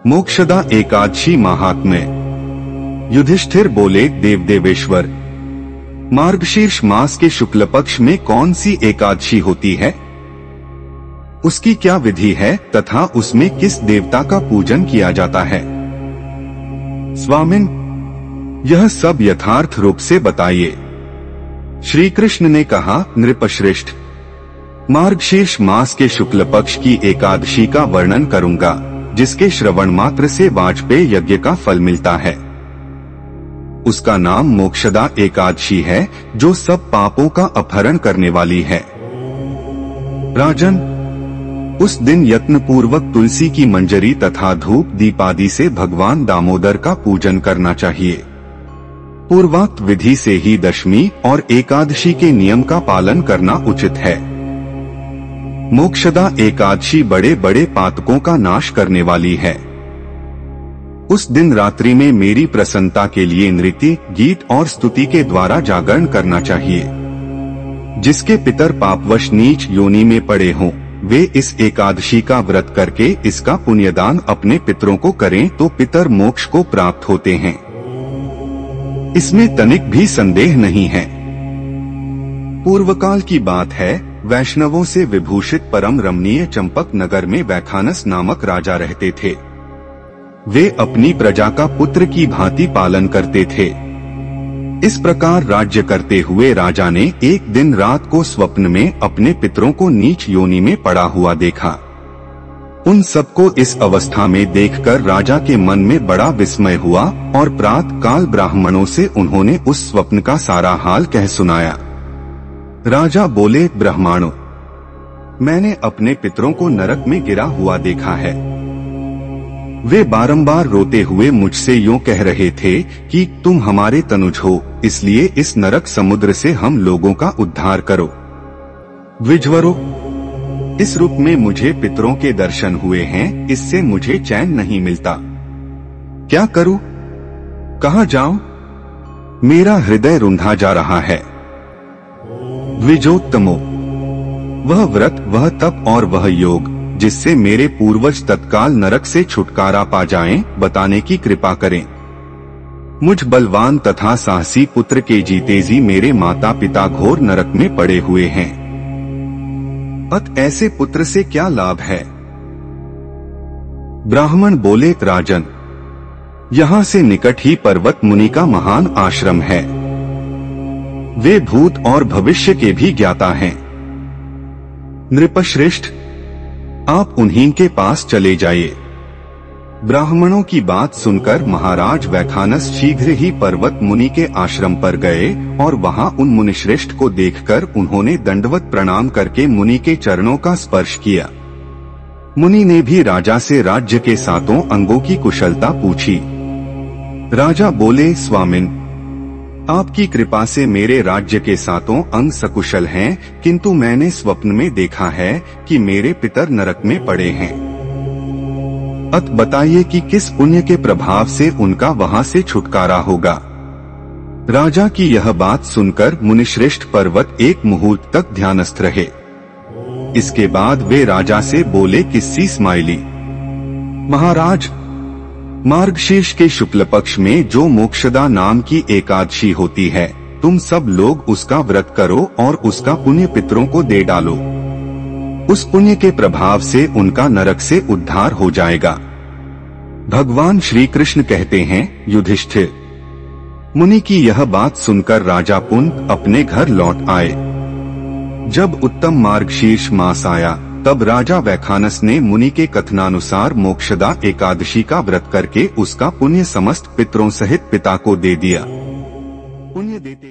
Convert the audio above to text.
मोक्षदा एकादशी महात्म्य। युधिष्ठिर बोले, देवदेवेश्वर, मार्गशीर्ष मास के शुक्ल पक्ष में कौन सी एकादशी होती है? उसकी क्या विधि है तथा उसमें किस देवता का पूजन किया जाता है? स्वामिन, यह सब यथार्थ रूप से बताइए। श्री कृष्ण ने कहा, नृपश्रेष्ठ, मार्गशीर्ष मास के शुक्ल पक्ष की एकादशी का वर्णन करूंगा, जिसके श्रवण मात्र से वाजपेय यज्ञ का फल मिलता है। उसका नाम मोक्षदा एकादशी है, जो सब पापों का अपहरण करने वाली है। राजन, उस दिन यत्न पूर्वक तुलसी की मंजरी तथा धूप दीप आदि से भगवान दामोदर का पूजन करना चाहिए। पूर्वोक्त विधि से ही दशमी और एकादशी के नियम का पालन करना उचित है। मोक्षदा एकादशी बड़े बड़े पातकों का नाश करने वाली है। उस दिन रात्रि में मेरी प्रसन्नता के लिए नृत्य, गीत और स्तुति के द्वारा जागरण करना चाहिए। जिसके पितर पापवश नीच योनि में पड़े हों, वे इस एकादशी का व्रत करके इसका पुण्यदान अपने पितरों को करें तो पितर मोक्ष को प्राप्त होते हैं। इसमें तनिक भी संदेह नहीं है। पूर्वकाल की बात है, वैष्णवों से विभूषित परम रमणीय चंपक नगर में वैखानस नामक राजा रहते थे। वे अपनी प्रजा का पुत्र की भांति पालन करते थे। इस प्रकार राज्य करते हुए राजा ने एक दिन रात को स्वप्न में अपने पितरों को नीच योनि में पड़ा हुआ देखा। उन सबको इस अवस्था में देखकर राजा के मन में बड़ा विस्मय हुआ और प्रातः काल ब्राह्मणों से उन्होंने उस स्वप्न का सारा हाल कह सुनाया। राजा बोले, ब्राह्मणों, मैंने अपने पितरों को नरक में गिरा हुआ देखा है। वे बारंबार रोते हुए मुझसे यूं कह रहे थे कि तुम हमारे तनुज हो, इसलिए इस नरक समुद्र से हम लोगों का उद्धार करो। विजवरो, इस रूप में मुझे पितरों के दर्शन हुए हैं, इससे मुझे चैन नहीं मिलता। क्या करूं? कहां जाऊं? मेरा हृदय रुंधा जा रहा है। द्विजोत्तमो, वह व्रत, वह तप और वह योग जिससे मेरे पूर्वज तत्काल नरक से छुटकारा पा जाएं, बताने की कृपा करें। मुझ बलवान तथा साहसी पुत्र के जीते जी मेरे माता पिता घोर नरक में पड़े हुए हैं। अत ऐसे पुत्र से क्या लाभ है? ब्राह्मण बोले, राजन, यहाँ से निकट ही पर्वत मुनि का महान आश्रम है। वे भूत और भविष्य के भी ज्ञाता हैं। नृपश्रेष्ठ, आप उन्हीं के पास चले जाइए। ब्राह्मणों की बात सुनकर महाराज वैखानस शीघ्र ही पर्वत मुनि के आश्रम पर गए और वहां उन मुनिश्रेष्ठ को देखकर उन्होंने दंडवत प्रणाम करके मुनि के चरणों का स्पर्श किया। मुनि ने भी राजा से राज्य के सातों अंगों की कुशलता पूछी। राजा बोले, स्वामिन, आपकी कृपा से मेरे राज्य के सातों अंग सकुशल हैं, किंतु मैंने स्वप्न में देखा है कि मेरे पितर नरक में पड़े हैं। अत बताइए कि किस पुण्य के प्रभाव से उनका वहां से छुटकारा होगा। राजा की यह बात सुनकर मुनिश्रेष्ठ पर्वत एक मुहूर्त तक ध्यानस्थ रहे। इसके बाद वे राजा से बोले, किस्सी स्माइली, महाराज, मार्गशीर्ष के शुक्ल पक्ष में जो मोक्षदा नाम की एकादशी होती है, तुम सब लोग उसका व्रत करो और उसका पुण्य पितरों को दे डालो। उस पुण्य के प्रभाव से उनका नरक से उद्धार हो जाएगा। भगवान श्री कृष्ण कहते हैं, युधिष्ठिर, मुनि की यह बात सुनकर राजा पुनः अपने घर लौट आए। जब उत्तम मार्गशीर्ष मास आया, तब राजा वैखानस ने मुनि के कथनानुसार मोक्षदा एकादशी का व्रत करके उसका पुण्य समस्त पितरों सहित पिता को दे दिया। पुण्य देते